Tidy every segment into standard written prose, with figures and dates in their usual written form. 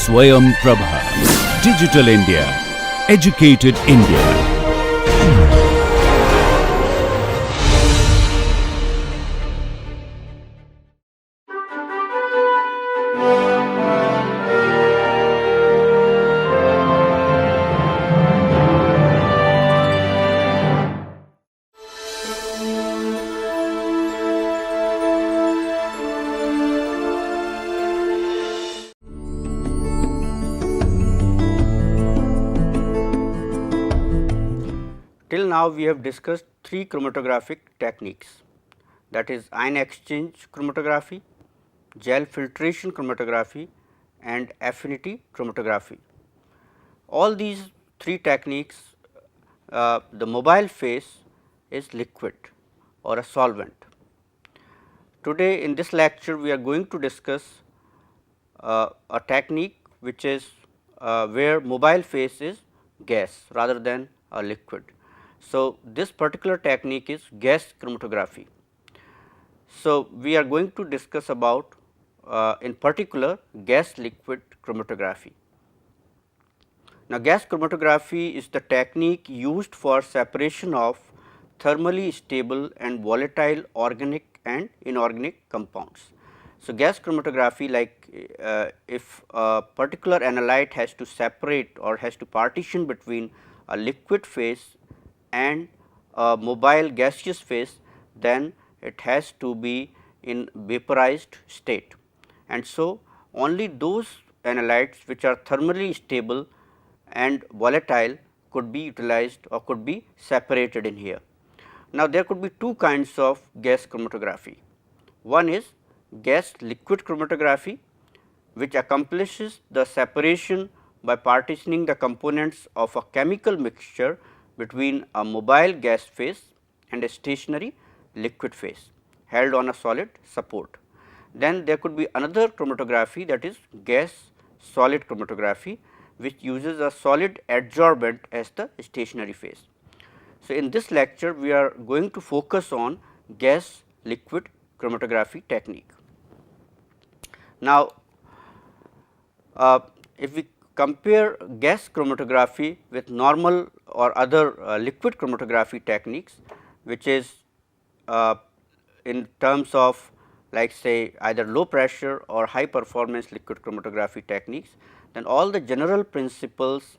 Swayam Prabha. Digital India. Educated India. Till now we have discussed three chromatographic techniques, that is ion exchange chromatography, gel filtration chromatography and affinity chromatography. All these three techniques, the mobile phase is liquid or a solvent. Today in this lecture we are going to discuss a technique which is where mobile phase is gas rather than a liquid. So, this particular technique is gas chromatography. So, we are going to discuss about in particular gas liquid chromatography. Now, gas chromatography is the technique used for separation of thermally stable and volatile organic and inorganic compounds. So, gas chromatography, like if a particular analyte has to separate or has to partition between a liquid phase and a mobile gaseous phase, then it has to be in vaporized state. And so, only those analytes which are thermally stable and volatile could be utilized or could be separated in here. Now, there could be two kinds of gas chromatography. One is gas liquid chromatography, which accomplishes the separation by partitioning the components of a chemical mixture between a mobile gas phase and a stationary liquid phase held on a solid support. Then there could be another chromatography, that is gas solid chromatography, which uses a solid adsorbent as the stationary phase. So, in this lecture we are going to focus on gas liquid chromatography technique. Now, if we compare gas chromatography with normal or other liquid chromatography techniques, which is in terms of like say either low pressure or high performance liquid chromatography techniques, then all the general principles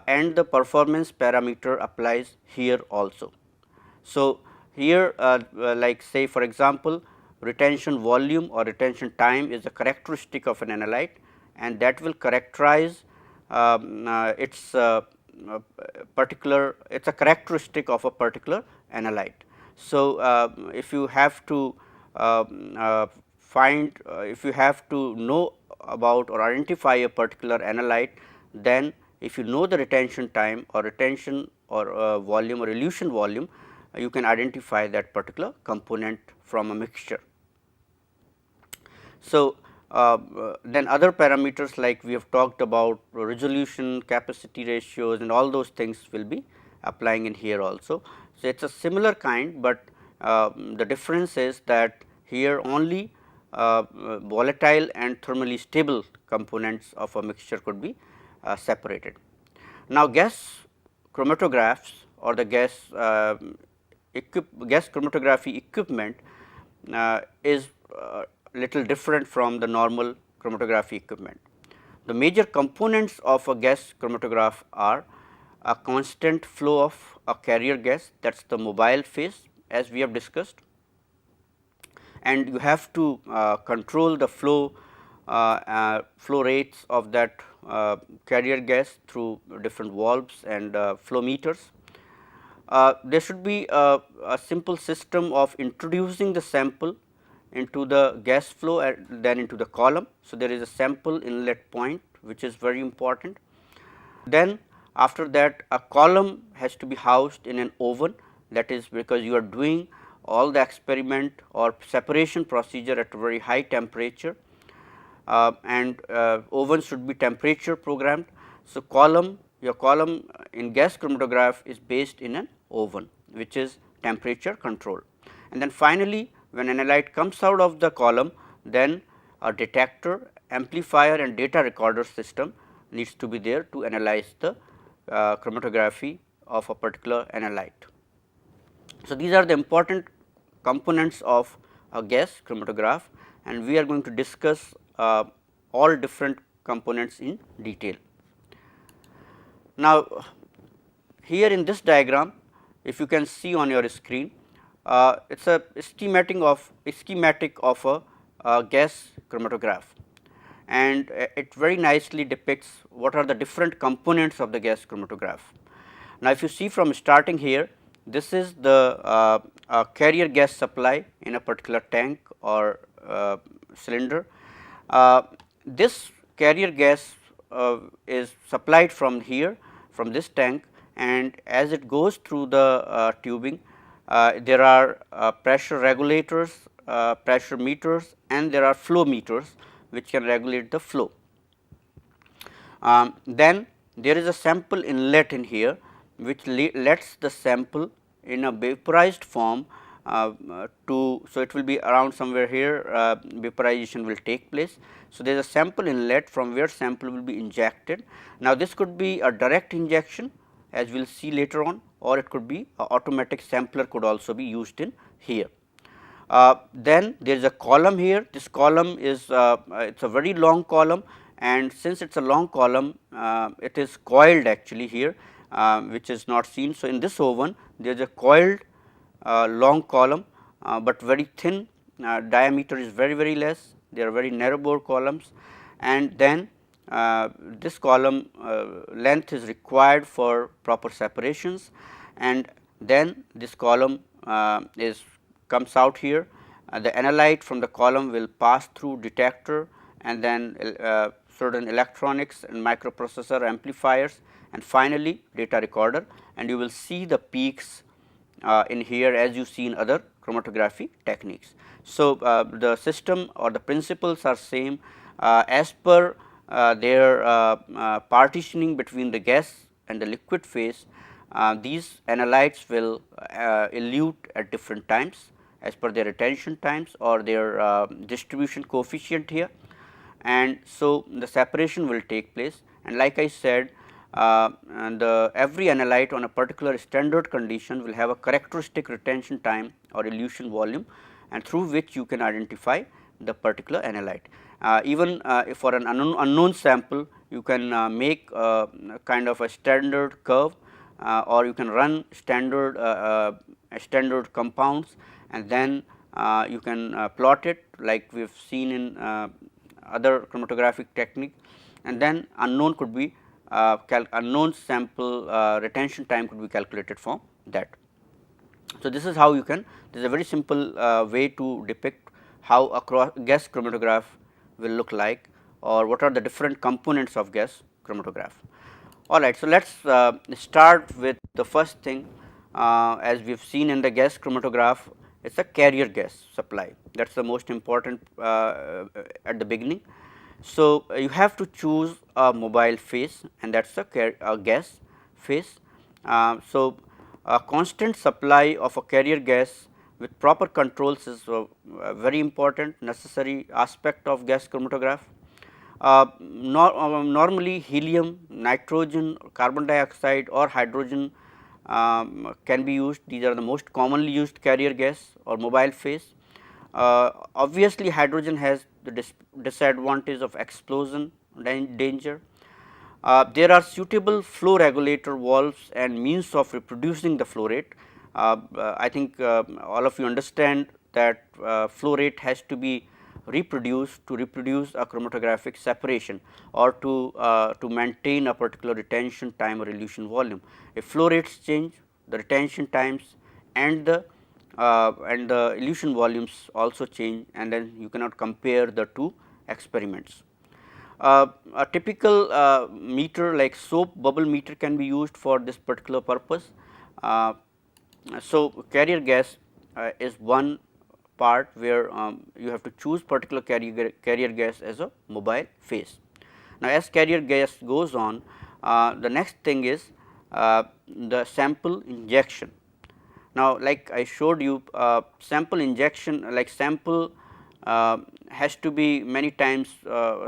and the performance parameter applies here also. So, here like say for example, retention volume or retention time is a characteristic of an analyte, and that will characterize its particular, it is a characteristic of a particular analyte. So, if you have to find, if you have to know about or identify a particular analyte, then if you know the retention time or retention or volume or elution volume, you can identify that particular component from a mixture. So, then other parameters like we have talked about resolution, capacity ratios and all those things will be applying in here also. So, it is a similar kind, but the difference is that here only volatile and thermally stable components of a mixture could be separated. Now, gas chromatographs or the gas chromatography equipment is little different from the normal chromatography equipment. The major components of a gas chromatograph are a constant flow of a carrier gas, that is the mobile phase as we have discussed, and you have to control the flow rates of that carrier gas through different valves and flow meters. There should be a simple system of introducing the sample into the gas flow and then into the column. So, there is a sample inlet point which is very important. Then after that a column has to be housed in an oven, that is because you are doing all the experiment or separation procedure at a very high temperature, and oven should be temperature programmed. So, your column in gas chromatograph is based in an oven which is temperature controlled. And then finally, when analyte comes out of the column, then a detector, amplifier and data recorder system needs to be there to analyze the chromatography of a particular analyte. So, these are the important components of a gas chromatograph, and we are going to discuss all different components in detail. Now, here in this diagram, if you can see on your screen, it is a schematic of a gas chromatograph, and it very nicely depicts what are the different components of the gas chromatograph. Now, if you see from starting here, this is the carrier gas supply in a particular tank or cylinder. This carrier gas is supplied from here, from this tank, and as it goes through the tubing, there are pressure regulators, pressure meters, and there are flow meters which can regulate the flow. Then there is a sample inlet in here which lets the sample in a vaporized form so it will be around somewhere here vaporization will take place. So, there is a sample inlet from where sample will be injected. Now, this could be a direct injection as we will see later on, or it could be a automatic sampler could also be used in here. Then there is a column here. This column is it is a very long column, and since it is a long column, it is coiled actually here, which is not seen. So, in this oven there is a coiled long column, but very thin, diameter is very less. They are very narrow bore columns, and then this column length is required for proper separations, and then this column comes out here. The analyte from the column will pass through detector, and then certain electronics and microprocessor amplifiers, and finally data recorder, and you will see the peaks in here as you see in other chromatography techniques. So, the system or the principles are same as per their partitioning between the gas and the liquid phase. These analytes will elute at different times as per their retention times or their distribution coefficient here, and so the separation will take place. And like I said, every analyte on a particular standard condition will have a characteristic retention time or elution volume, and through which you can identify the particular analyte. Even if for an unknown sample, you can make kind of a standard curve, or you can run standard compounds, and then you can plot it like we have seen in other chromatographic technique, and then unknown could be unknown sample retention time could be calculated from that. So, this is how you can, this is a very simple way to depict how a gas chromatograph will look like, or what are the different components of gas chromatograph. Alright, so let us start with the first thing. As we have seen in the gas chromatograph, it is a carrier gas supply, that is the most important at the beginning. So, you have to choose a mobile phase, and that is a gas phase. So, a constant supply of a carrier gas with proper controls is a very important necessary aspect of gas chromatograph. Normally helium, nitrogen, carbon dioxide or hydrogen can be used. These are the most commonly used carrier gas or mobile phase. Obviously, hydrogen has the disadvantage of explosion danger. There are suitable flow regulator valves and means of reproducing the flow rate. I think all of you understand that flow rate has to be reproduced to reproduce a chromatographic separation, or to maintain a particular retention time or elution volume. If flow rates change, the retention times and the elution volumes also change, and then you cannot compare the two experiments. A typical meter like soap bubble meter can be used for this particular purpose. So, carrier gas is one part where you have to choose particular carrier gas as a mobile phase. Now, as carrier gas goes on, the next thing is the sample injection. Now, like I showed you, sample injection, like sample has to be many times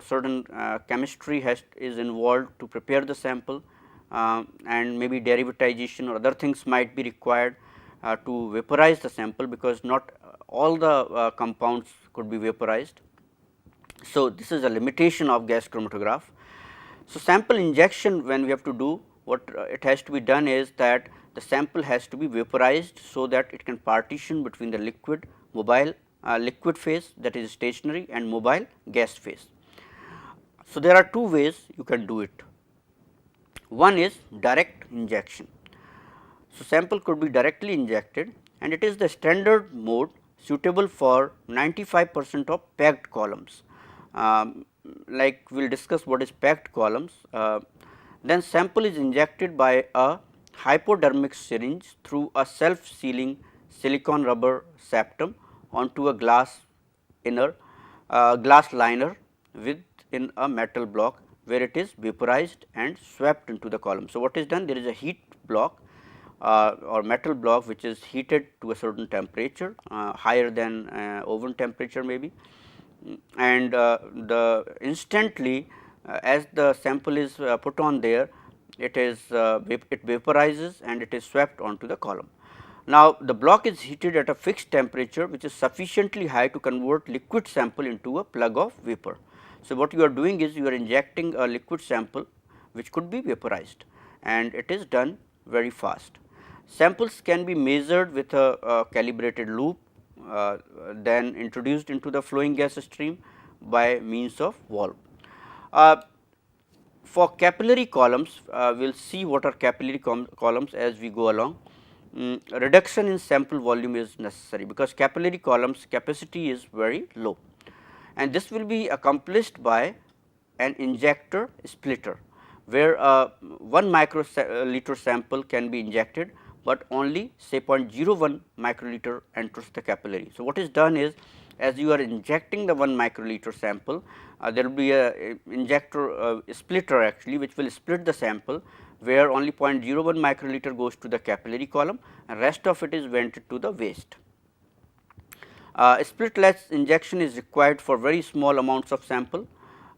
certain chemistry is involved to prepare the sample, and maybe derivatization or other things might be required to vaporize the sample, because not all the compounds could be vaporized. So, this is a limitation of gas chromatograph. So, sample injection, when we have to do, what it has to be done is that the sample has to be vaporized, so that it can partition between the liquid mobile liquid phase, that is stationary, and mobile gas phase. So, there are two ways you can do it. One is direct injection. So, sample could be directly injected, and it is the standard mode suitable for 95% of packed columns. Like we will discuss what is packed columns. Then sample is injected by a hypodermic syringe through a self sealing silicon rubber septum onto a glass liner within a metal block, where it is vaporized and swept into the column. So, what is done? There is a heat block or metal block which is heated to a certain temperature, higher than oven temperature maybe, and the instantly as the sample is put on there, it vaporizes and it is swept onto the column. Now, the block is heated at a fixed temperature, which is sufficiently high to convert liquid sample into a plug of vapor. So, what you are doing is you are injecting a liquid sample which could be vaporized, and it is done very fast. Samples can be measured with a calibrated loop, then introduced into the flowing gas stream by means of valve. For capillary columns, we will see what are capillary columns as we go along. Reduction in sample volume is necessary, because capillary columns capacity is very low, and this will be accomplished by an injector splitter, where 1 microliter sample can be injected, but only say 0.01 microliter enters the capillary. So, what is done is, as you are injecting the 1 microliter sample, there will be a injector splitter actually, which will split the sample, where only 0.01 microliter goes to the capillary column and rest of it is vented to the waste. Splitless injection is required for very small amounts of sample.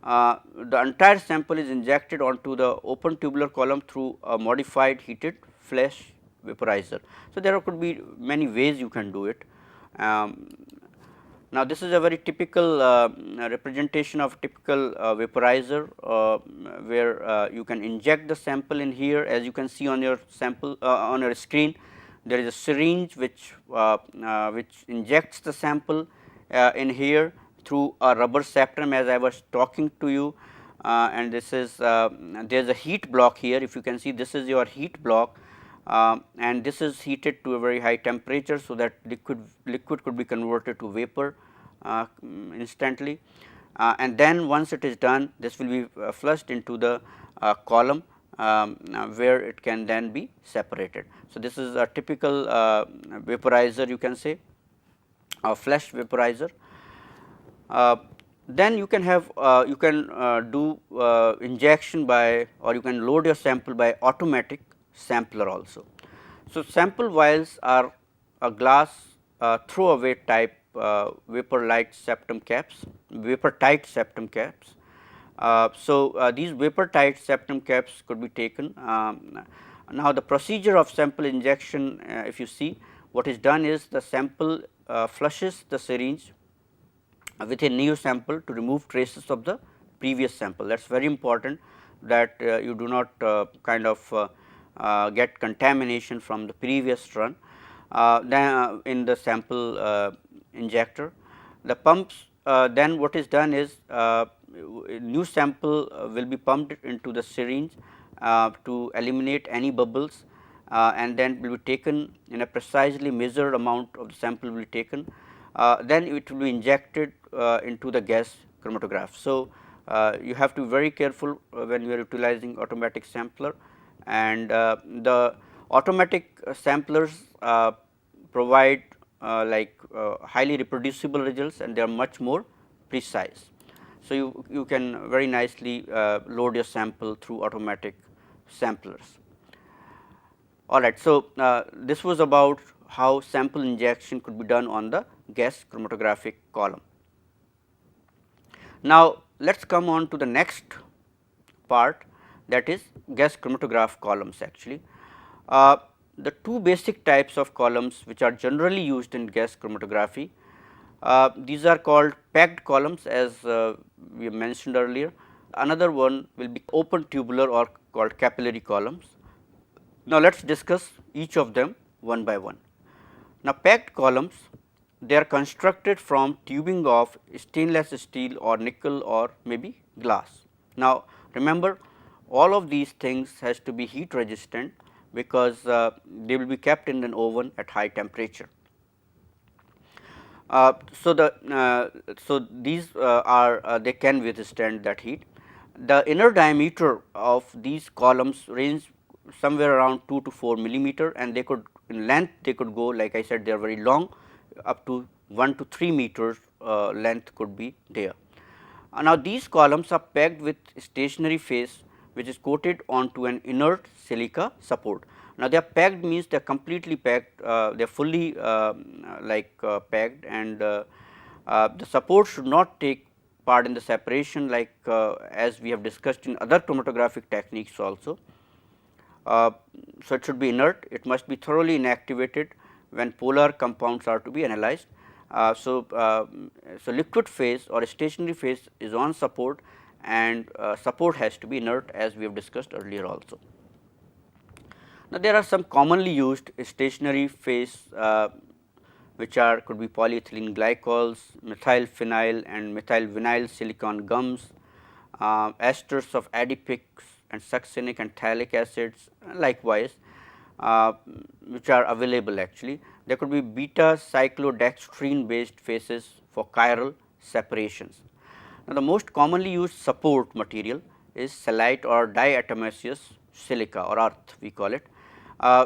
The entire sample is injected onto the open tubular column through a modified heated flash vaporizer. So, there could be many ways you can do it. Now, this is a very typical representation of typical vaporizer, where you can inject the sample in here. As you can see on your sample on your screen, there is a syringe which injects the sample in here through a rubber septum, as I was talking to you, and this is there is a heat block here. If you can see, this is your heat block, and this is heated to a very high temperature, so that liquid could be converted to vapor instantly, and then once it is done, this will be flushed into the column, where it can then be separated. So, this is a typical vaporizer, you can say, a flash vaporizer. Then you can have do injection by, or you can load your sample by automatic sampler also. So, sample vials are a glass throwaway type vapor tight septum caps. These vapor tight septum caps could be taken. Now, the procedure of sample injection, if you see, what is done is the sample flushes the syringe with a new sample to remove traces of the previous sample. That is very important, that you do not kind of get contamination from the previous run in the sample injector. The pumps, then what is done is new sample will be pumped into the syringe to eliminate any bubbles, and then will be taken in a precisely measured amount of the sample will be taken. Then it will be injected into the gas chromatograph. So, you have to be very careful when you are utilizing automatic sampler, and the automatic samplers provide highly reproducible results, and they are much more precise. So, you can very nicely load your sample through automatic samplers. All right. So, this was about how sample injection could be done on the gas chromatographic column. Now, let us come on to the next part, that is gas chromatograph columns actually. Uh, the two basic types of columns which are generally used in gas chromatography, these are called packed columns, as we mentioned earlier. Another one will be open tubular or called capillary columns. Now, let us discuss each of them one by one. Now, packed columns, they are constructed from tubing of stainless steel or nickel or maybe glass. Now, remember, all of these things has to be heat resistant, because they will be kept in an oven at high temperature. So these are they can withstand that heat. The inner diameter of these columns range somewhere around 2 to 4 millimeter, and they could in length they could go, like I said, they are very long, up to 1 to 3 meters length could be there. Now, these columns are packed with stationary phase, which is coated onto an inert silica support. Now, they are packed means they are completely packed, they are fully packed, and the support should not take part in the separation, like as we have discussed in other chromatographic techniques also. So, it should be inert, it must be thoroughly inactivated when polar compounds are to be analyzed. So, liquid phase or stationary phase is on support, and support has to be inert, as we have discussed earlier also. Now, there are some commonly used stationary phase which are could be polyethylene glycols, methyl phenyl and methyl vinyl silicon gums, esters of adipics and succinic and phthalic acids, likewise, which are available actually. There could be beta cyclodextrine based phases for chiral separations. Now, the most commonly used support material is salite or diatomaceous silica or earth we call it,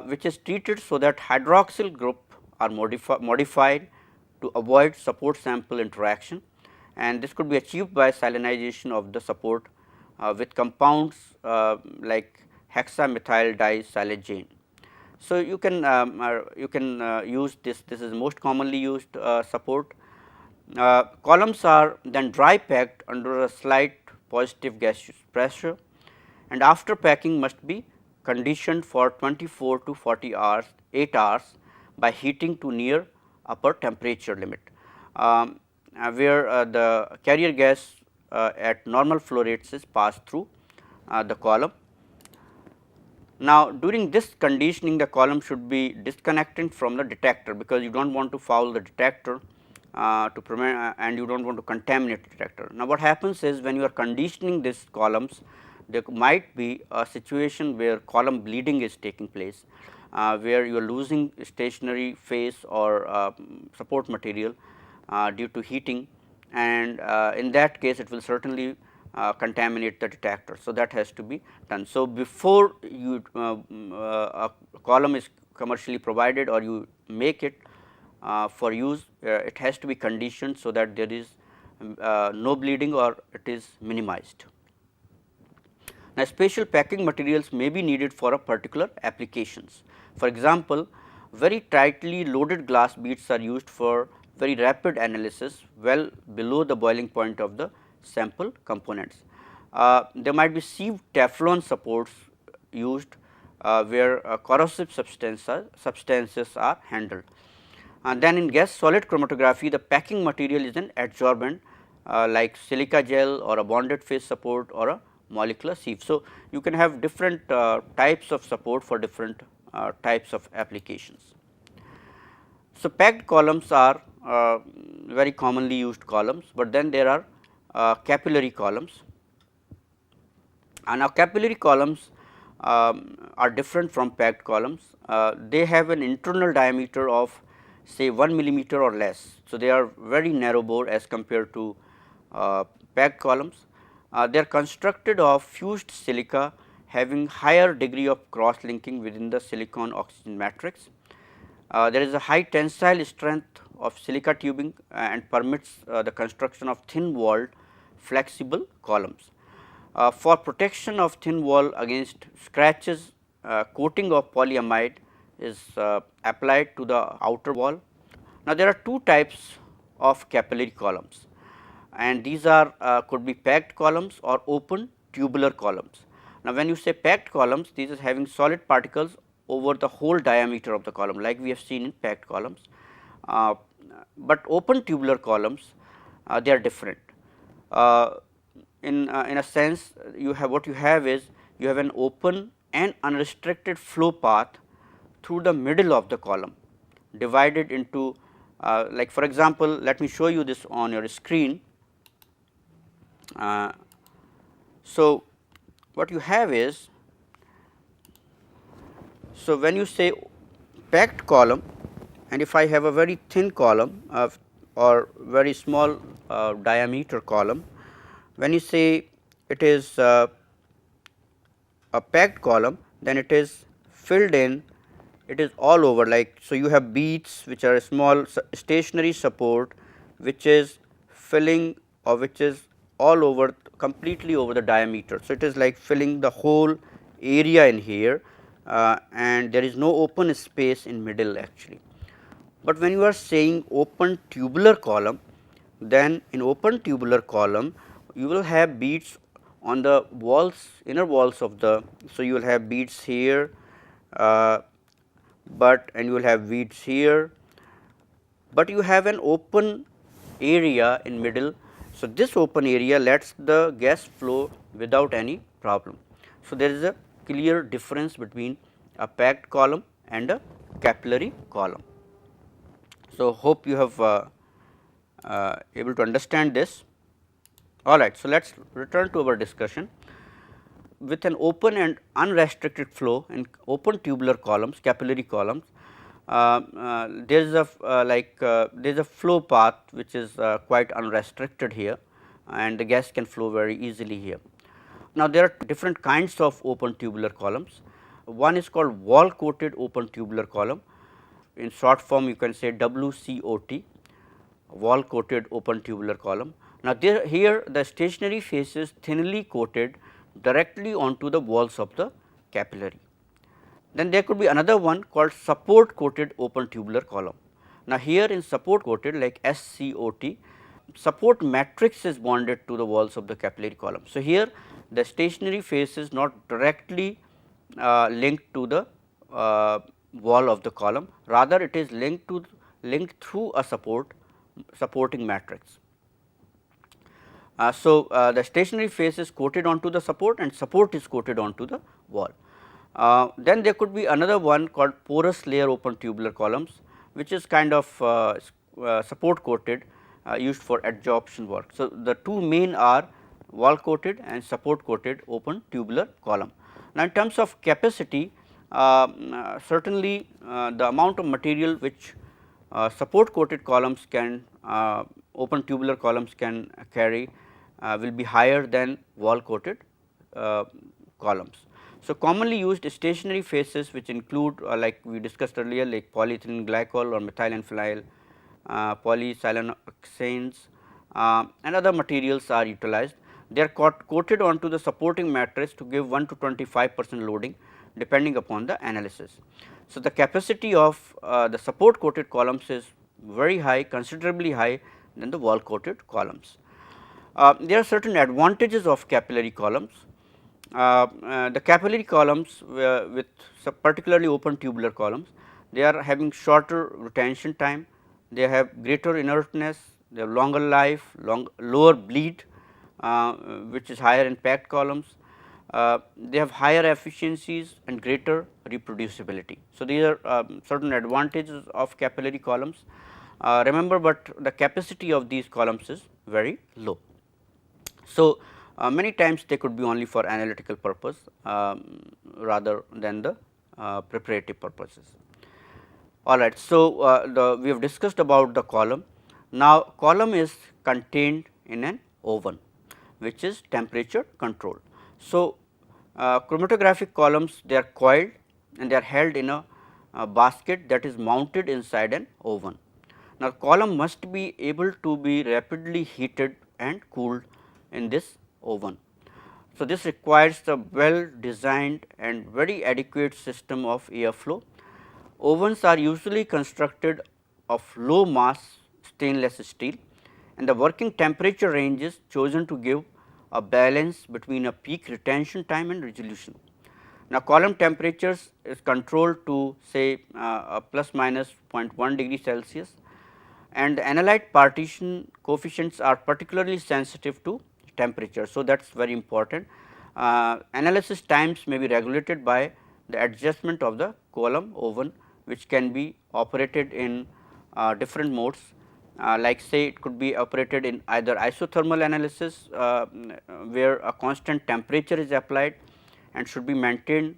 which is treated so that hydroxyl group are modified to avoid support sample interaction, and this could be achieved by salinization of the support with compounds like hexamethyl disilagane. So, you can use this is most commonly used support. Columns are then dry packed under a slight positive gaseous pressure, and after packing must be conditioned for 24 to 40 hours 8 hours by heating to near upper temperature limit, where the carrier gas at normal flow rates is passed through the column. Now, during this conditioning, the column should be disconnected from the detector, because you do not want to foul the detector to prevent and you do not want to contaminate the detector. Now, what happens is, when you are conditioning these columns, there might be a situation where column bleeding is taking place, where you are losing stationary phase or support material due to heating, and in that case it will certainly contaminate the detector. So, that has to be done. So, before you a column is commercially provided or you make it for use, it has to be conditioned so that there is no bleeding or it is minimized. Now, special packing materials may be needed for a particular applications. For example, very tightly loaded glass beads are used for very rapid analysis well below the boiling point of the sample components. There might be sieved Teflon supports used where corrosive substances are handled. And then in gas solid chromatography, the packing material is an adsorbent like silica gel or a bonded phase support or a molecular sieve. So, you can have different types of support for different types of applications. So, packed columns are very commonly used columns, but then there are capillary columns. And now, capillary columns are different from packed columns. They have an internal diameter of say 1 millimeter or less. So, they are very narrow bore as compared to packed columns. They are constructed of fused silica having higher degree of cross linking within the silicon oxygen matrix. There is a high tensile strength of silica tubing and permits the construction of thin walled flexible columns. For protection of thin wall against scratches, coating of polyamide is applied to the outer wall. Now, there are two types of capillary columns. and these are could be packed columns or open tubular columns. Now, when you say packed columns, these is having solid particles over the whole diameter of the column, like we have seen in packed columns, uh, but open tubular columns, they are different. Uh, in a sense, you have what you have is you have an open and unrestricted flow path through the middle of the column, divided into like for example, let me show you this on your screen. Uh, so, what you have is, so when you say packed column, and if I have a very thin column of or very small diameter column, when you say it is a packed column, then it is filled in, it is all over, like so you have beads which are a small stationary support which is filling or which is all over, completely over the diameter. So, it is like filling the whole area in here, and there is no open space in middle actually. But when you are saying open tubular column, then in open tubular column you will have beads on the walls, inner walls of the. So, you will have beads here, but and you will have beads here, but you have an open area in middle. So, this open area lets the gas flow without any problem. So, there is a clear difference between a packed column and a capillary column. So, hope you have able to understand this. All right. So, let us return to our discussion. With an open and unrestricted flow in open tubular columns, capillary columns, there is a there is a flow path which is quite unrestricted here, and the gas can flow very easily here. Now, there are different kinds of open tubular columns. One is called wall coated open tubular column. In short form, you can say WCOT, wall coated open tubular column. Now, here the stationary face is thinly coated directly onto the walls of the capillary. Then there could be another one called support coated open tubular column. Now, here in support coated like SCOT, support matrix is bonded to the walls of the capillary column. So, here the stationary face is not directly linked to the wall of the column, rather it is linked through a supporting matrix. The stationary face is coated onto the support and support is coated onto the wall. Then there could be another one called porous layer open tubular columns, which is kind of support coated, used for adsorption work. So, the two main are wall coated and support coated open tubular column. Now, in terms of capacity, certainly the amount of material which support coated columns can open tubular columns can carry will be higher than wall coated columns. So, commonly used stationary faces which include like we discussed earlier, like polyethylene glycol or methylene polysiloxanes and other materials are utilized. They are coated onto the supporting matrix to give 1 to 25% loading depending upon the analysis. So, the capacity of the support coated columns is very high, considerably high than the wall coated columns. There are certain advantages of capillary columns. The capillary columns with particularly open tubular columns, they are having shorter retention time, they have greater inertness, they have longer life, lower bleed, which is higher in packed columns. They have higher efficiencies and greater reproducibility. So, these are certain advantages of capillary columns. Remember, but the capacity of these columns is very low. So, many times they could be only for analytical purpose rather than the preparative purposes. All right. So, we have discussed about the column. Now, column is contained in an oven which is temperature controlled. So, chromatographic columns, they are coiled and they are held in a basket that is mounted inside an oven. Now, column must be able to be rapidly heated and cooled in this oven. So, this requires a well designed and very adequate system of airflow. Ovens are usually constructed of low mass stainless steel and the working temperature range is chosen to give a balance between a peak retention time and resolution. Now, column temperatures is controlled to say a plus minus 0.1 degree Celsius, and the analyte partition coefficients are particularly sensitive to temperature. So, that is very important. Analysis times may be regulated by the adjustment of the column oven, which can be operated in different modes, like say it could be operated in either isothermal analysis, where a constant temperature is applied and should be maintained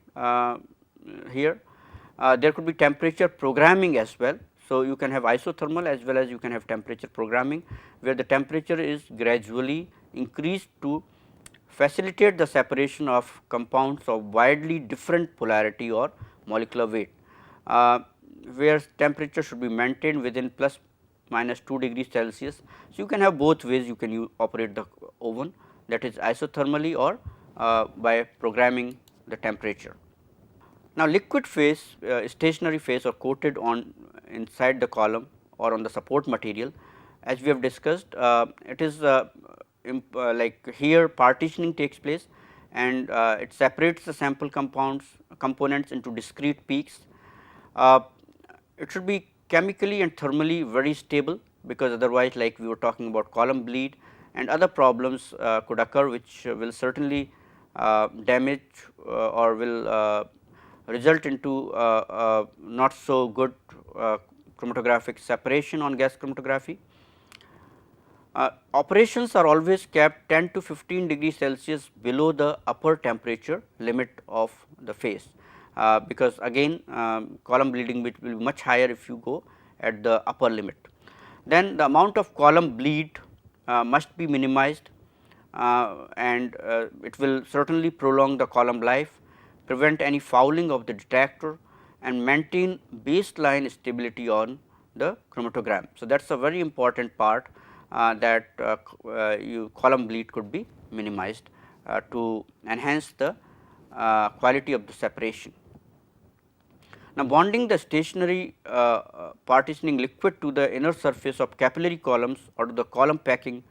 here. There could be temperature programming as well. So, you can have isothermal as well as you can have temperature programming, where the temperature is gradually increased to facilitate the separation of compounds of widely different polarity or molecular weight, where temperature should be maintained within plus minus 2 degrees Celsius. So, you can have both ways you can operate the oven, that is isothermally or by programming the temperature. Now, liquid phase, stationary phase or coated on inside the column or on the support material, as we have discussed, it is like here partitioning takes place, and it separates the sample components into discrete peaks. It should be chemically and thermally very stable, because otherwise, like we were talking about, column bleed and other problems could occur, which will certainly damage or will result into not so good chromatographic separation on gas chromatography. Operations are always kept 10 to 15 degrees Celsius below the upper temperature limit of the phase, because again column bleeding will be much higher if you go at the upper limit. Then the amount of column bleed must be minimized, and it will certainly prolong the column life, prevent any fouling of the detector, and maintain baseline stability on the chromatogram. So, that is a very important part, that column bleed could be minimized to enhance the quality of the separation. Now, bonding the stationary partitioning liquid to the inner surface of capillary columns or to the column packing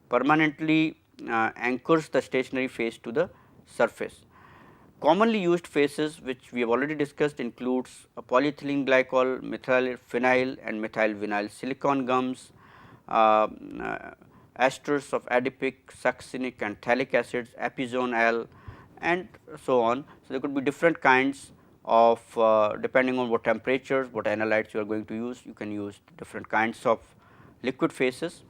permanently anchors the stationary phase to the surface. Commonly used phases, which we have already discussed, includes polyethylene glycol, methyl phenyl and methyl vinyl silicon gums, esters of adipic, succinic and phthalic acids, epizone L and so on. So, there could be different kinds of depending on what temperatures, what analytes you are going to use, you can use different kinds of liquid phases.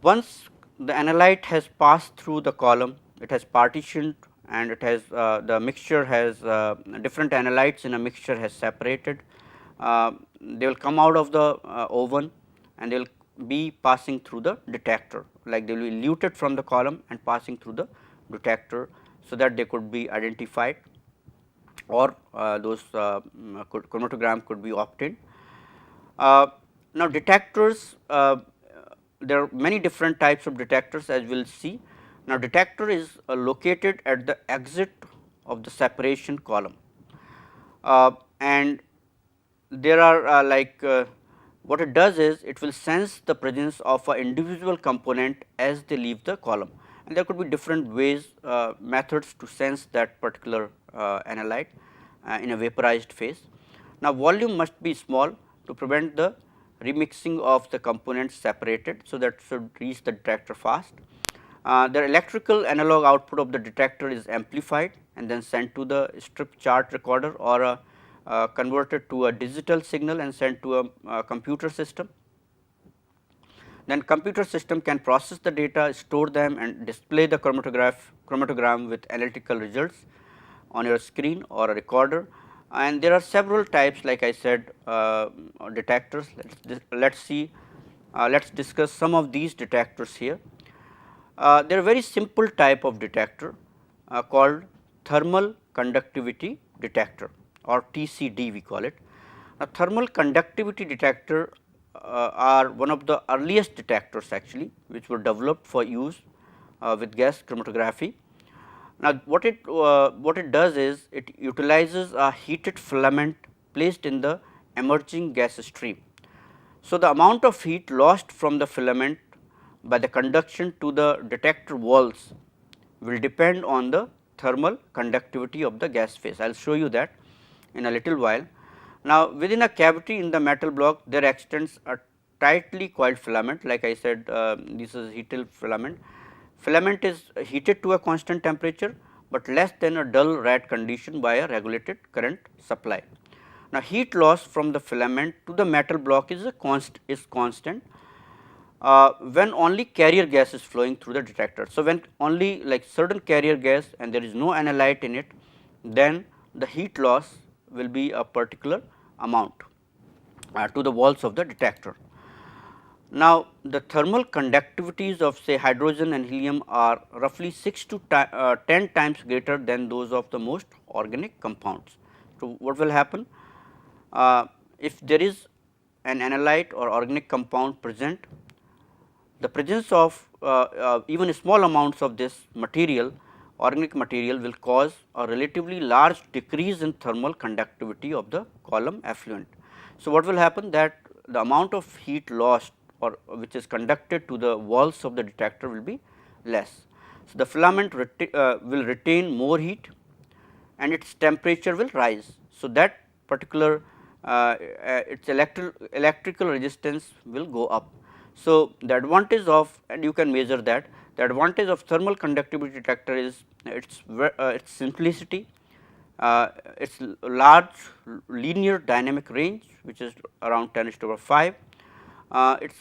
Once the analyte has passed through the column, it has partitioned and it has the mixture has different analytes in a mixture has separated. They will come out of the oven and they will be passing through the detector, like they will be eluted from the column and passing through the detector, so that they could be identified or those chromatogram could be obtained. Now, detectors, there are many different types of detectors, as we will see. Now, detector is located at the exit of the separation column, and there are what it does is it will sense the presence of an individual component as they leave the column, and there could be different ways methods to sense that particular analyte in a vaporized phase. Now, volume must be small to prevent the remixing of the components separated, so that should reach the detector fast. The electrical analog output of the detector is amplified and then sent to the strip chart recorder or converted to a digital signal and sent to a computer system. Then computer system can process the data, store them and display the chromatogram with analytical results on your screen or a recorder. And there are several types, like I said, detectors. Let's discuss some of these detectors here. There are very simple type of detector called thermal conductivity detector, or TCD we call it. Now, thermal conductivity detector are one of the earliest detectors actually, which were developed for use with gas chromatography. Now, what it does is it utilizes a heated filament placed in the emerging gas stream. So, the amount of heat lost from the filament by the conduction to the detector walls will depend on the thermal conductivity of the gas phase. I will show you that in a little while. Now, within a cavity in the metal block, there extends a tightly coiled filament, like I said, this is heated filament. Filament is heated to a constant temperature, but less than a dull red condition by a regulated current supply. Now, heat loss from the filament to the metal block is constant when only carrier gas is flowing through the detector. So, when only like certain carrier gas and there is no analyte in it, then the heat loss will be a particular amount to the walls of the detector. Now, the thermal conductivities of say hydrogen and helium are roughly 6 to 10 times greater than those of the most organic compounds. So, what will happen? If there is an analyte or organic compound present, the presence of even small amounts of this material, organic material, will cause a relatively large decrease in thermal conductivity of the column effluent. So, what will happen that the amount of heat lost or which is conducted to the walls of the detector will be less. So, the filament will retain more heat and its temperature will rise. So, that particular its electrical resistance will go up. So, the advantage of, and you can measure that, the advantage of thermal conductivity detector is its simplicity, its large linear dynamic range, which is around 10 to the power 5, its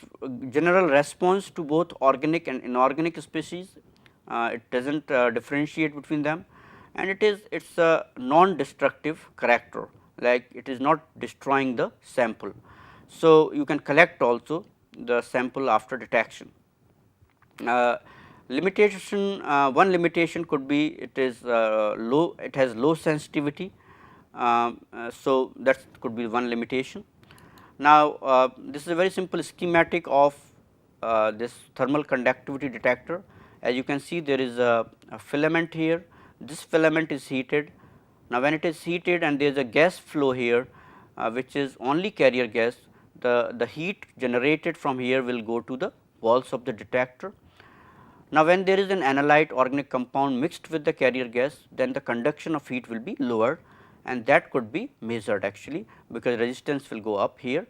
general response to both organic and inorganic species, it does not differentiate between them, and it is its a non-destructive character, like it is not destroying the sample. So, you can collect also the sample after detection. Limitation, one limitation could be it is low, it has low sensitivity. So, that could be one limitation. Now, this is a very simple schematic of this thermal conductivity detector. As you can see, there is a filament here. This filament is heated. Now, when it is heated and there is a gas flow here, which is only carrier gas, the heat generated from here will go to the walls of the detector. Now, when there is an analyte organic compound mixed with the carrier gas, then the conduction of heat will be lower, and that could be measured actually, because resistance will go up here,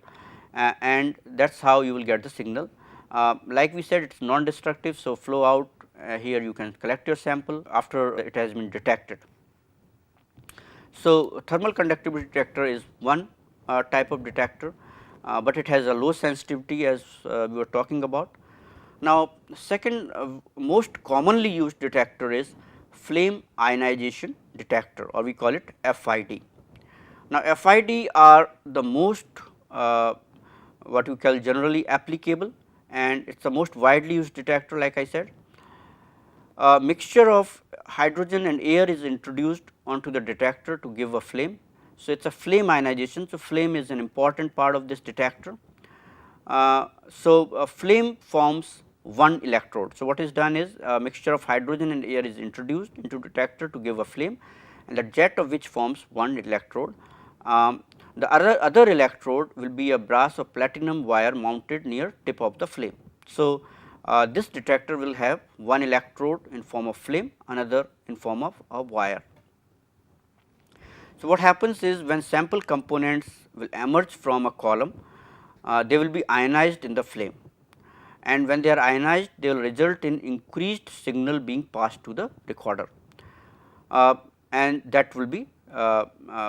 and that is how you will get the signal. Like we said, it is non-destructive. So, flow out here you can collect your sample after it has been detected. So, thermal conductivity detector is one type of detector, but it has a low sensitivity as we were talking about. Now, second most commonly used detector is flame ionization detector, or we call it FID. Now, FID are the most what we call generally applicable, and it is the most widely used detector, like I said. A mixture of hydrogen and air is introduced onto the detector to give a flame. So, it is a flame ionization. So, flame is an important part of this detector. So, a flame forms one electrode. So, what is done is a mixture of hydrogen and air is introduced into detector to give a flame, and the jet of which forms one electrode. The other electrode will be a brass or platinum wire mounted near tip of the flame. So, this detector will have one electrode in form of flame, another in form of a wire. So, what happens is when sample components will emerge from a column, they will be ionized in the flame, and when they are ionized, they will result in increased signal being passed to the recorder, and that will be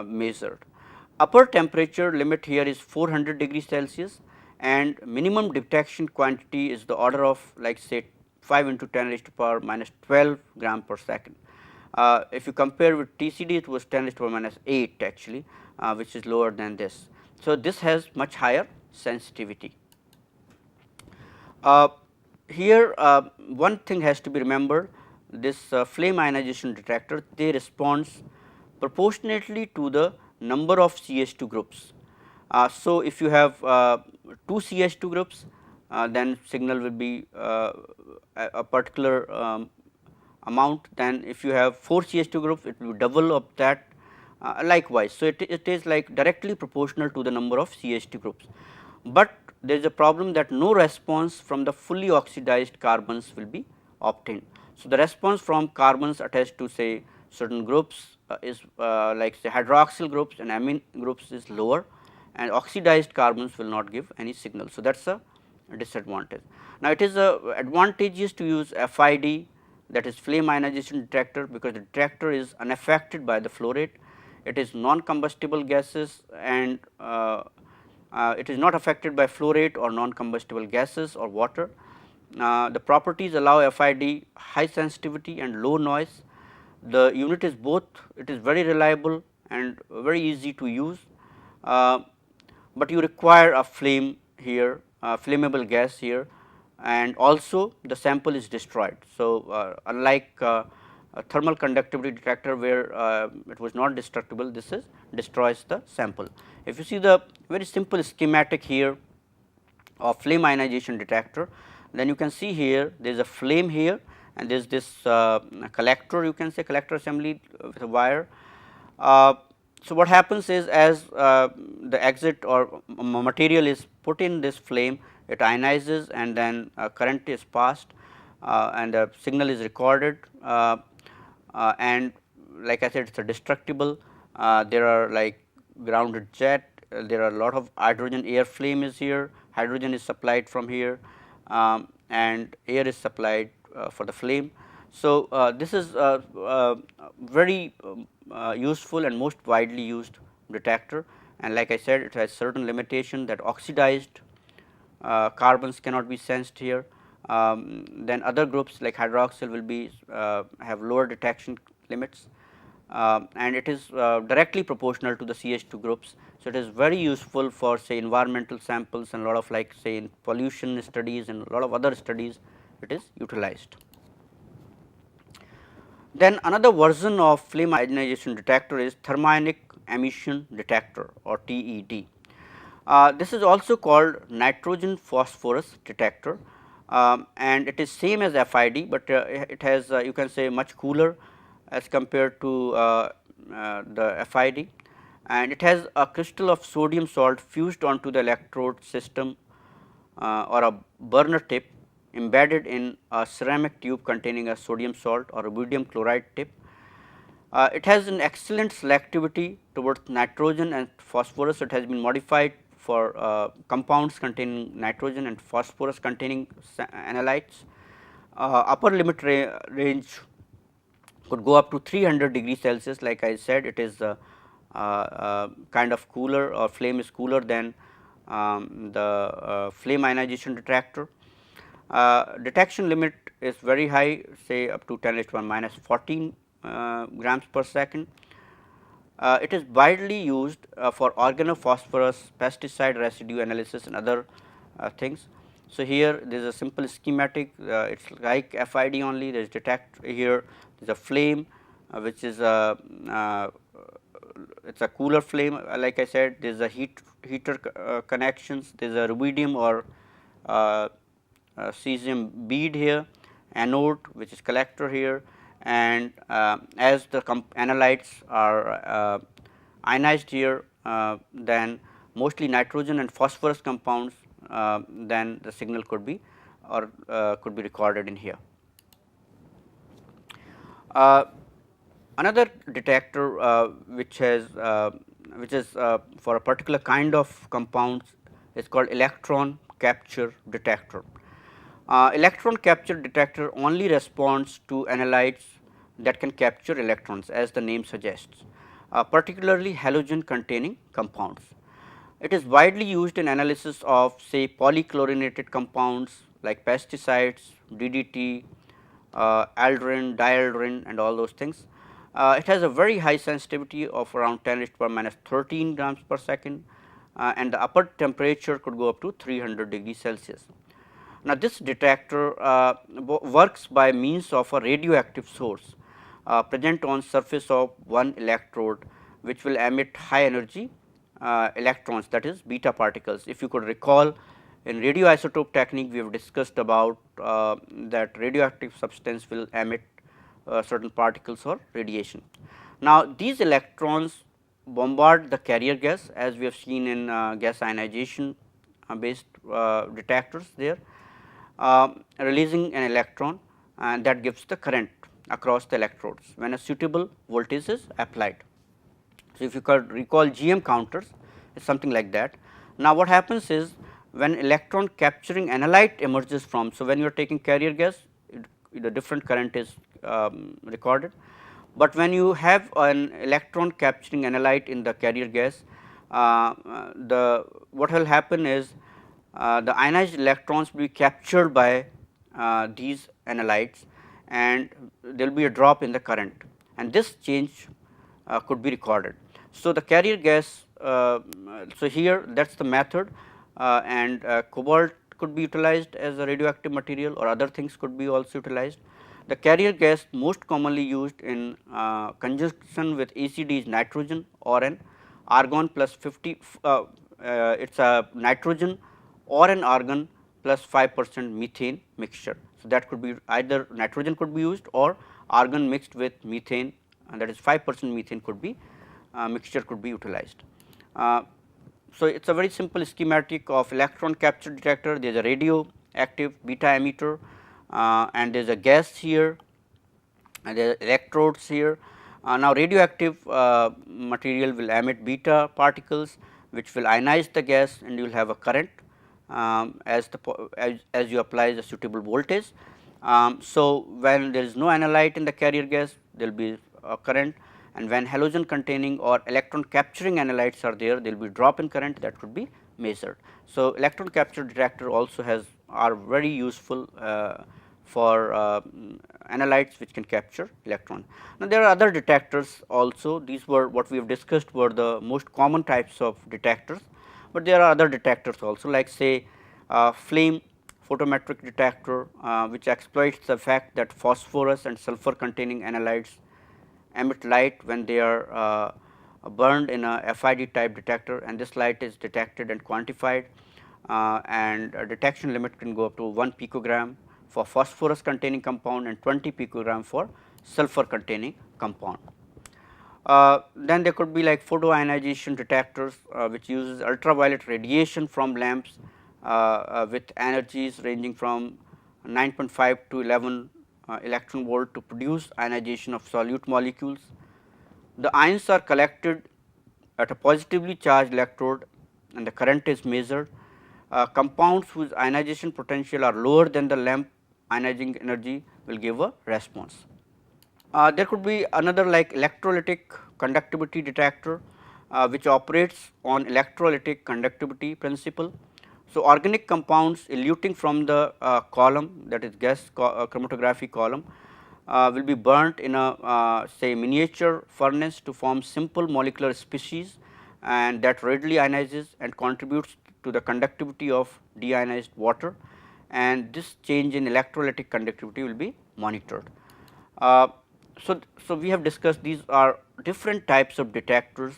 measured. Upper temperature limit here is 400 degrees Celsius, and minimum detection quantity is the order of like say 5 into 10 raised to power minus 12 gram per second. If you compare with TCD, it was 10 raised to power minus 8 actually, which is lower than this. So, this has much higher sensitivity. Here one thing has to be remembered, this flame ionization detector, they responds proportionately to the number of CH2 groups. So, if you have 2 CH2 groups, then signal will be a particular amount. Then if you have 4 CH2 groups, it will be double of that, likewise. So, it is like directly proportional to the number of CH2 groups, but there is a problem that no response from the fully oxidized carbons will be obtained. So, the response from carbons attached to say certain groups is like say hydroxyl groups and amine groups is lower, and oxidized carbons will not give any signal. So, that is a disadvantage. Now, it is advantageous to use FID, that is flame ionization detector, because the detector is unaffected by the flow rate. It is non-combustible gases, and it is not affected by flow rate or non-combustible gases or water. The properties allow FID high sensitivity and low noise. The unit is both, it is very reliable and very easy to use, but you require a flame here, flammable gas here, and also the sample is destroyed. So, unlike a thermal conductivity detector where it was not destructible, this is destroys the sample. If you see the very simple schematic here of flame ionization detector, then you can see here there is a flame here, and there is this collector, you can say collector assembly with a wire. So, what happens is, as the exit or material is put in this flame, it ionizes and then current is passed and the signal is recorded, and like I said, it is a destructible. There are like grounded jet, there are a lot of hydrogen, air flame is here, hydrogen is supplied from here, and air is supplied for the flame. So, this is very useful and most widely used detector, and like I said, it has certain limitation that oxidized carbons cannot be sensed here. Then other groups like hydroxyl will be have lower detection limits, and it is directly proportional to the CH2 groups. So, it is very useful for say environmental samples and a lot of like say in pollution studies and a lot of other studies it is utilized. Then another version of flame ionization detector is thermionic emission detector or TED. This is also called nitrogen phosphorus detector, and it is same as FID, but it has you can say much cooler as compared to the FID, and it has a crystal of sodium salt fused onto the electrode system or a burner tip embedded in a ceramic tube containing a sodium salt or rubidium chloride tip. It has an excellent selectivity towards nitrogen and phosphorus. It has been modified for compounds containing nitrogen and phosphorus containing analytes. Upper limit range could go up to 300 degrees Celsius. Like I said, it is kind of cooler, or flame is cooler than the flame ionization detector. Detection limit is very high, say up to 10 raised to the minus 14 grams per second. It is widely used for organophosphorus, pesticide residue analysis and other things. So, here there is a simple schematic, it is like FID only, there is detect here, there is a flame which is a it is a cooler flame, like I said, there is a heater connections, there is a rubidium or cesium bead here, anode which is collector here, and as the analytes are ionized here, then mostly nitrogen and phosphorus compounds, then the signal could be or could be recorded in here. Another detector which is for a particular kind of compounds is called electron capture detector. Electron capture detector only responds to analytes that can capture electrons, as the name suggests, particularly halogen containing compounds. It is widely used in analysis of say polychlorinated compounds like pesticides, DDT, aldrin, dialdrin and all those things. It has a very high sensitivity of around 10 raised to the minus 13 grams per second, and the upper temperature could go up to 300 degrees Celsius. Now, this detector works by means of a radioactive source present on surface of one electrode, which will emit high energy electrons, that is beta particles. If you could recall, in radioisotope technique we have discussed about that radioactive substance will emit certain particles or radiation. Now, these electrons bombard the carrier gas, as we have seen in gas ionization based detectors there, releasing an electron, and that gives the current across the electrodes when a suitable voltage is applied. So, if you could recall GM counters, it is something like that. Now, what happens is when electron capturing analyte emerges from, so when you are taking carrier gas, the different current is recorded, but when you have an electron capturing analyte in the carrier gas, the what will happen is the ionized electrons will be captured by these analytes, and there will be a drop in the current, and this change could be recorded. So, the carrier gas, so here that is the method, and cobalt could be utilized as a radioactive material, or other things could be also utilized. The carrier gas most commonly used in conjunction with ACD is nitrogen or an argon plus 50, it is a nitrogen or an argon plus 5% methane mixture. So, that could be either nitrogen could be used or argon mixed with methane, and that is 5% methane could be mixture could be utilized. So, it is a very simple schematic of electron capture detector. There is a radioactive beta emitter, and there is a gas here, and there are electrodes here. Now, radioactive material will emit beta particles, which will ionize the gas, and you will have a current as you apply the suitable voltage. So, when there is no analyte in the carrier gas, there will be a current, and when halogen containing or electron capturing analytes are there, there will be drop in current that could be measured. So, electron capture detector also are very useful for analytes which can capture electron. Now, there are other detectors also. These were what we have discussed were the most common types of detectors, but there are other detectors also, like say flame photometric detector, which exploits the fact that phosphorus and sulfur containing analytes emit light when they are burned in a FID type detector, and this light is detected and quantified, and a detection limit can go up to 1 picogram for phosphorus containing compound and 20 picogram for sulfur containing compound. Then there could be like photoionization detectors, which uses ultraviolet radiation from lamps with energies ranging from 9.5 to 11 electron volt to produce ionization of solute molecules. The ions are collected at a positively charged electrode, and the current is measured. Compounds whose ionization potential are lower than the lamp ionizing energy will give a response. There could be another like electrolytic conductivity detector, which operates on electrolytic conductivity principle. So, organic compounds eluting from the column, that is gas chromatography column, will be burnt in a say miniature furnace to form simple molecular species, and that readily ionizes and contributes to the conductivity of deionized water, and this change in electrolytic conductivity will be monitored. So, we have discussed these are different types of detectors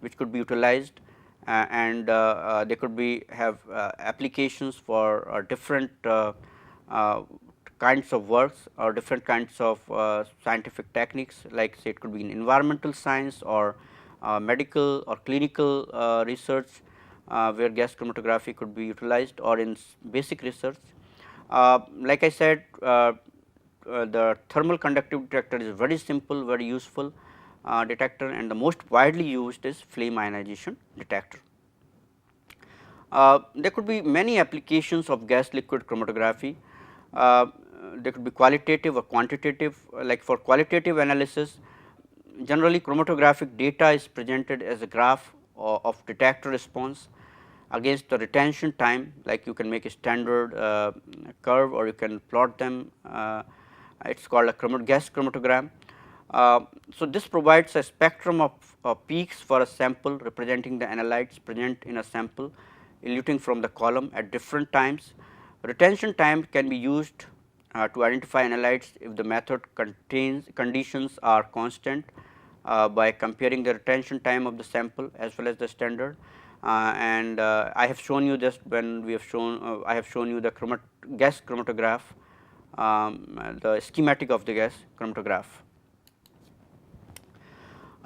which could be utilized, and they could be have applications for different kinds of works or different kinds of scientific techniques, like say it could be in environmental science or medical or clinical research, where gas chromatography could be utilized, or in basic research. Like I said, the thermal conductive detector is very simple, very useful detector, and the most widely used is flame ionization detector. There could be many applications of gas liquid chromatography. There could be qualitative or quantitative. Like for qualitative analysis, generally chromatographic data is presented as a graph of detector response against the retention time, like you can make a standard curve or you can plot them. It is called a gas chromatogram. So, this provides a spectrum of peaks for a sample representing the analytes present in a sample eluting from the column at different times. Retention time can be used to identify analytes if the method conditions are constant by comparing the retention time of the sample as well as the standard. And I have shown you this when we have shown I have shown you the gas chromatograph, the schematic of the gas chromatograph.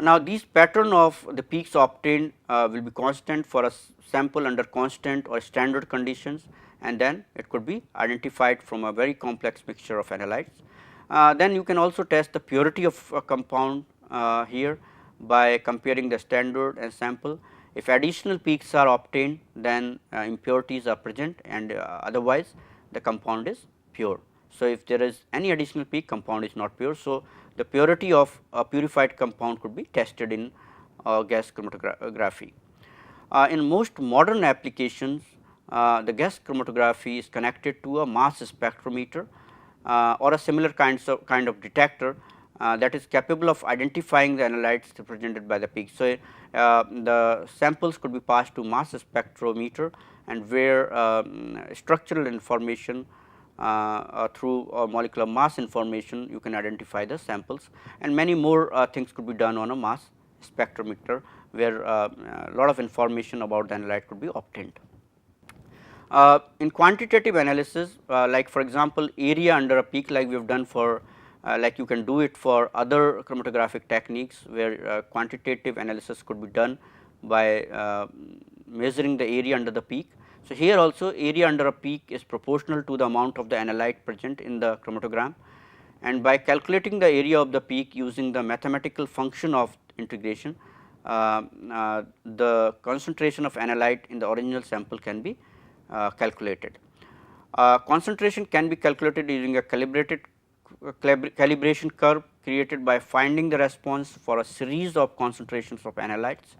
Now, these pattern of the peaks obtained will be constant for a sample under constant or standard conditions, and then it could be identified from a very complex mixture of analytes. Then you can also test the purity of a compound here by comparing the standard and sample. If additional peaks are obtained, then impurities are present, and otherwise the compound is pure. So, if there is any additional peak, compound is not pure. So, the purity of a purified compound could be tested in gas chromatography. In most modern applications, the gas chromatography is connected to a mass spectrometer or a similar kind of detector that is capable of identifying the analytes represented by the peak. So, the samples could be passed to mass spectrometer, and where structural information through molecular mass information you can identify the samples, and many more things could be done on a mass spectrometer, where a lot of information about the analyte could be obtained. In quantitative analysis, like for example, area under a peak, like we have done for like you can do it for other chromatographic techniques, where quantitative analysis could be done by measuring the area under the peak. So, here also area under a peak is proportional to the amount of the analyte present in the chromatogram, and by calculating the area of the peak using the mathematical function of integration, the concentration of analyte in the original sample can be calculated. Concentration can be calculated using a calibration curve created by finding the response for a series of concentrations of analytes,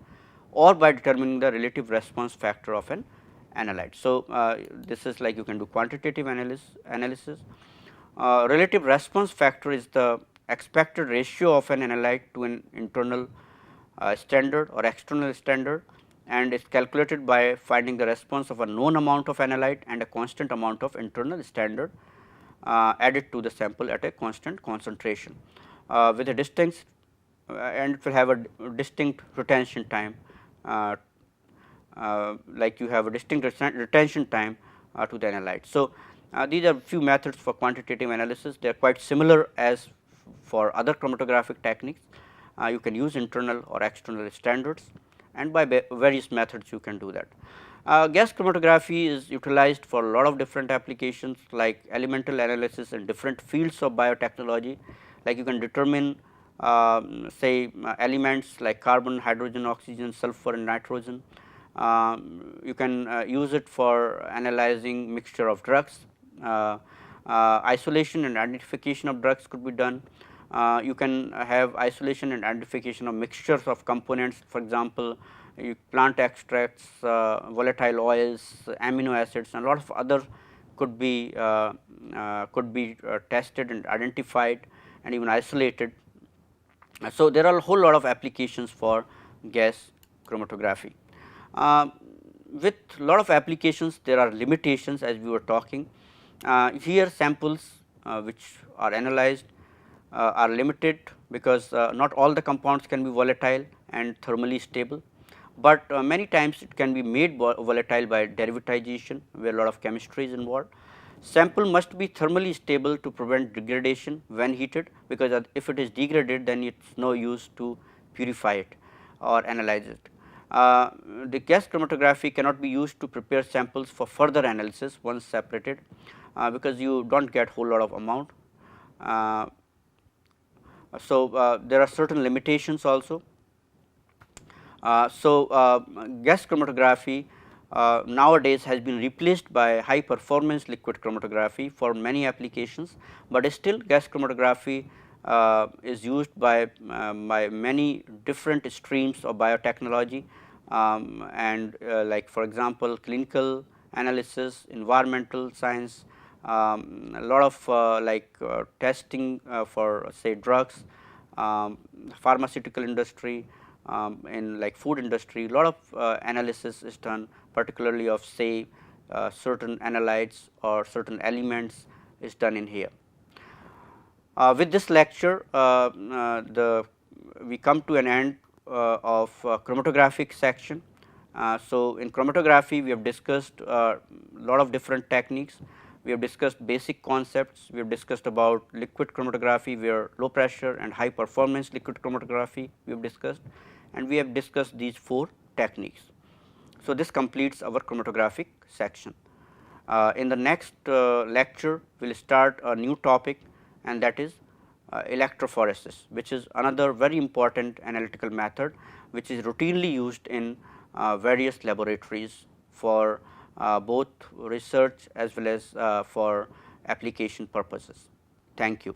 or by determining the relative response factor of an analyte. So, this is like you can do quantitative analysis. Relative response factor is the expected ratio of an analyte to an internal standard or external standard, and is calculated by finding the response of a known amount of analyte and a constant amount of internal standard added to the sample at a constant concentration with a distinct and it will have a distinct retention time, like you have a distinct retention time to the analyte. So, these are few methods for quantitative analysis. They are quite similar as for other chromatographic techniques. You can use internal or external standards, and by various methods you can do that. Gas chromatography is utilized for a lot of different applications, like elemental analysis in different fields of biotechnology. Like you can determine say elements like carbon, hydrogen, oxygen, sulfur and nitrogen. You can use it for analyzing mixture of drugs. Isolation and identification of drugs could be done. You can have isolation and identification of mixtures of components, for example, plant extracts, volatile oils, amino acids, and a lot of other could be tested and identified and even isolated. So, there are a whole lot of applications for gas chromatography. With lot of applications, there are limitations, as we were talking. Here samples which are analyzed are limited, because not all the compounds can be volatile and thermally stable, but many times it can be made volatile by derivatization, where a lot of chemistry is involved. Sample must be thermally stable to prevent degradation when heated, because if it is degraded, then it is no use to purify it or analyze it. The gas chromatography cannot be used to prepare samples for further analysis once separated, because you do not get whole lot of amount. So, there are certain limitations also. Gas chromatography nowadays has been replaced by high performance liquid chromatography for many applications, but still gas chromatography is used by many different streams of biotechnology, and like for example, clinical analysis, environmental science, a lot of testing for say drugs, pharmaceutical industry, in like food industry, a lot of analysis is done, particularly of say certain analytes or certain elements is done in here. With this lecture, we come to an end of chromatographic section. So, in chromatography we have discussed a lot of different techniques. We have discussed basic concepts, we have discussed about liquid chromatography where low pressure and high performance liquid chromatography we have discussed, and we have discussed these 4 techniques. So, this completes our chromatographic section. In the next lecture, we will start a new topic, and that is electrophoresis, which is another very important analytical method which is routinely used in various laboratories for both research as well as for application purposes. Thank you.